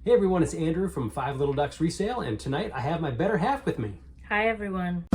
Hey everyone, it's Andrew from 5 Little Ducks Resale, and tonight I have my better half with me. Hi everyone.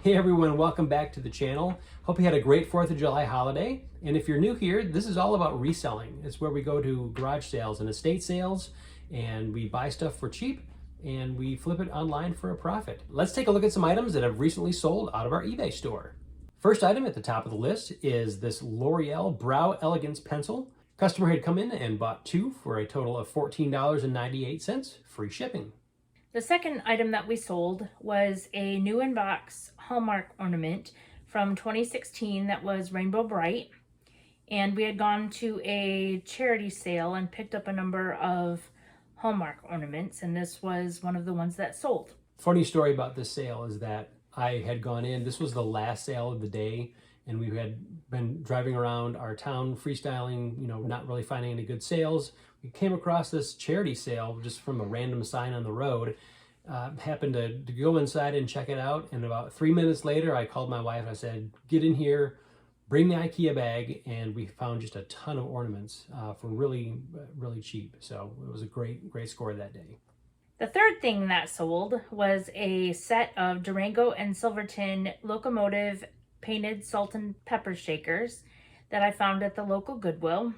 Hey everyone, welcome back to the channel. Hope you had a great 4th of July holiday. And if you're new here, this is all about reselling. It's where we go to garage sales and estate sales, and we buy stuff for cheap, and we flip it online for a profit. Let's take a look at some items that have recently sold out of our eBay store. First item at the top of the list is this L'Oreal Brow Elegance pencil. Customer had come in and bought 2 for a total of $14.98, free shipping. The second item that we sold was a new in-box Hallmark ornament from 2016 that was Rainbow Bright. And we had gone to a charity sale and picked up a number of Hallmark ornaments, and this was one of the ones that sold. Funny story about this sale is that I had gone in, this was the last sale of the day, and we had been driving around our town freestyling, not really finding any good sales. We came across this charity sale just from a random sign on the road. Happened to go inside and check it out, and about 3 minutes later I called my wife and I said, get in here, bring the IKEA bag, and we found just a ton of ornaments for really cheap. So it was a great score that day. The third thing that sold was a set of Durango and Silverton locomotive painted salt and pepper shakers that I found at the local Goodwill,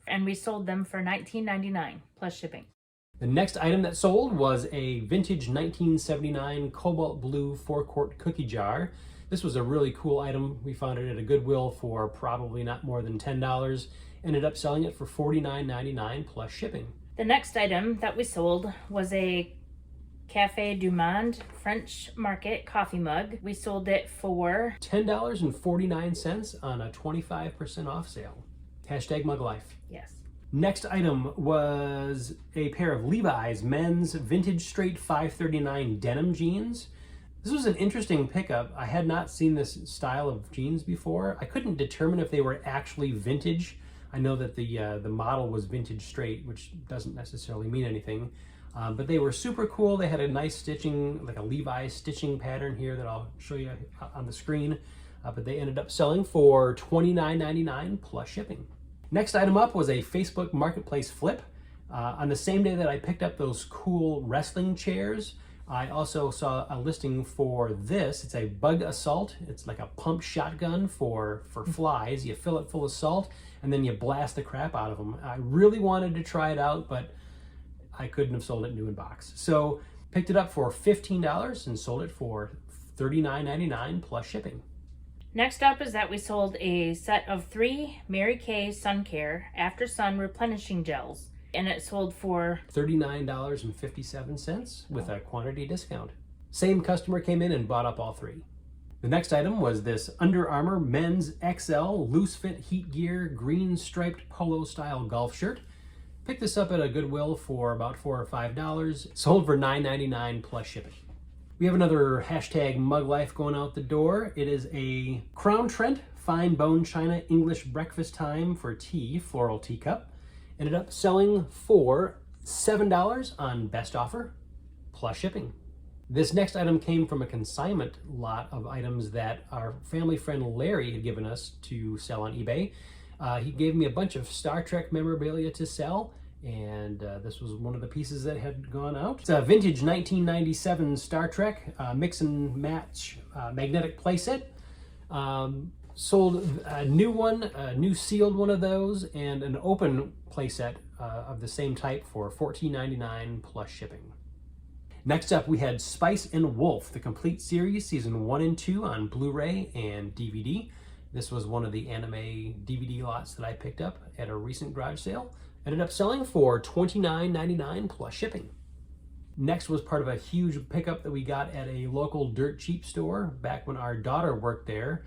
and we sold them for $19.99 plus shipping. The next item that sold was a vintage 1979 cobalt blue 4-quart cookie jar. This was a really cool item. We found it at a Goodwill for probably not more than $10. Ended up selling it for $49.99 plus shipping. The next item that we sold was a Café du Monde French Market coffee mug. We sold it for $10.49 on a 25% off sale. Hashtag mug life. Yes. Next item was a pair of Levi's men's vintage straight 539 denim jeans. This was an interesting pickup. I had not seen this style of jeans before. I couldn't determine if they were actually vintage. I know that the model was vintage straight, which doesn't necessarily mean anything. But they were super cool. They had a nice stitching, like a Levi stitching pattern here that I'll show you on the screen. But they ended up selling for $29.99 plus shipping. Next item up was a Facebook Marketplace flip. On the same day that I picked up those cool wrestling chairs, I also saw a listing for this. It's a bug assault. It's like a pump shotgun for flies. You fill it full of salt and then you blast the crap out of them. I really wanted to try it out, but I couldn't have sold it new in box. So picked it up for $15 and sold it for $39.99 plus shipping. Next up is that we sold a set of 3 Mary Kay Sun Care After Sun Replenishing Gels, and it sold for $39.57 with a quantity discount. Same customer came in and bought up all 3. The next item was this Under Armour Men's XL Loose Fit Heat Gear Green Striped Polo Style Golf Shirt. Picked this up at a Goodwill for about $4 or $5. Sold for $9.99 plus shipping. We have another hashtag mug life going out the door. It is a Crown Trent Fine Bone China English Breakfast Time for Tea Floral Teacup. Ended up selling for $7 on best offer plus shipping. This next item came from a consignment lot of items that our family friend Larry had given us to sell on eBay. He gave me a bunch of Star Trek memorabilia to sell, and this was one of the pieces that had gone out. It's a vintage 1997 Star Trek mix and match magnetic playset. Sold a new one, a new sealed one of those, and an open playset of the same type for $14.99 plus shipping. Next up, we had Spice and Wolf, the complete series, season 1 and 2 on Blu-ray and DVD. This was one of the anime DVD lots that I picked up at a recent garage sale. Ended up selling for $29.99 plus shipping. Next was part of a huge pickup that we got at a local dirt cheap store back when our daughter worked there.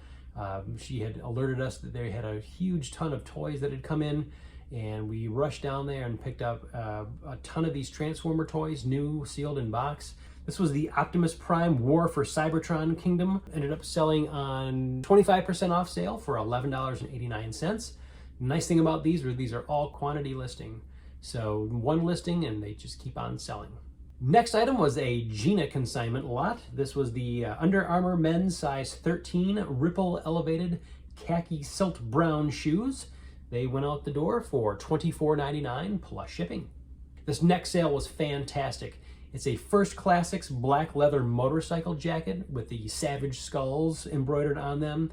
She had alerted us that they had a huge ton of toys that had come in, and we rushed down there and picked up a ton of these Transformer toys, new, sealed in box. This was the Optimus Prime War for Cybertron Kingdom. Ended up selling on 25% off sale for $11.89. Nice thing about these are all quantity listing. So one listing and they just keep on selling. Next item was a Gina consignment lot. This was the Under Armour men's size 13 ripple elevated khaki silt brown shoes. They went out the door for $24.99 plus shipping. This next sale was fantastic. It's a First Classics black leather motorcycle jacket with the Savage skulls embroidered on them.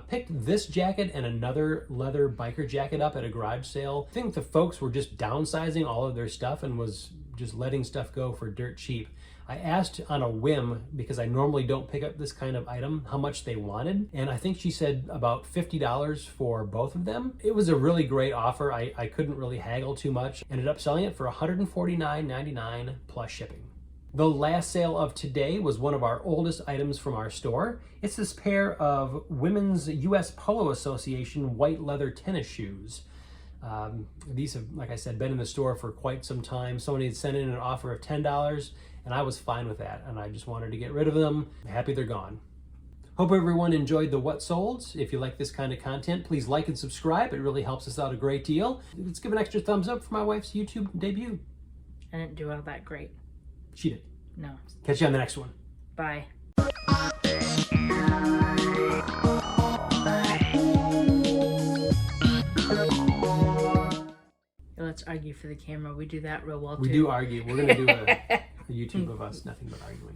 Picked this jacket and another leather biker jacket up at a garage sale. I think the folks were just downsizing all of their stuff and was just letting stuff go for dirt cheap. I asked on a whim, because I normally don't pick up this kind of item, how much they wanted, and I think she said about $50 for both of them. It was a really great offer. I couldn't really haggle too much. Ended up selling it for $149.99 plus shipping. The last sale of today was one of our oldest items from our store. It's this pair of Women's U.S. Polo Association white leather tennis shoes. These have, like I said, been in the store for quite some time. Somebody had sent in an offer of $10, and I was fine with that, and I just wanted to get rid of them. I'm happy they're gone. Hope everyone enjoyed the What Solds. If you like this kind of content, please like and subscribe. It really helps us out a great deal. Let's give an extra thumbs up for my wife's YouTube debut. I didn't do all that great. She did. No. Catch you on the next one. Bye. Let's argue for the camera. We do that real well too. We do argue. We're going to do a YouTube of us, nothing but arguing.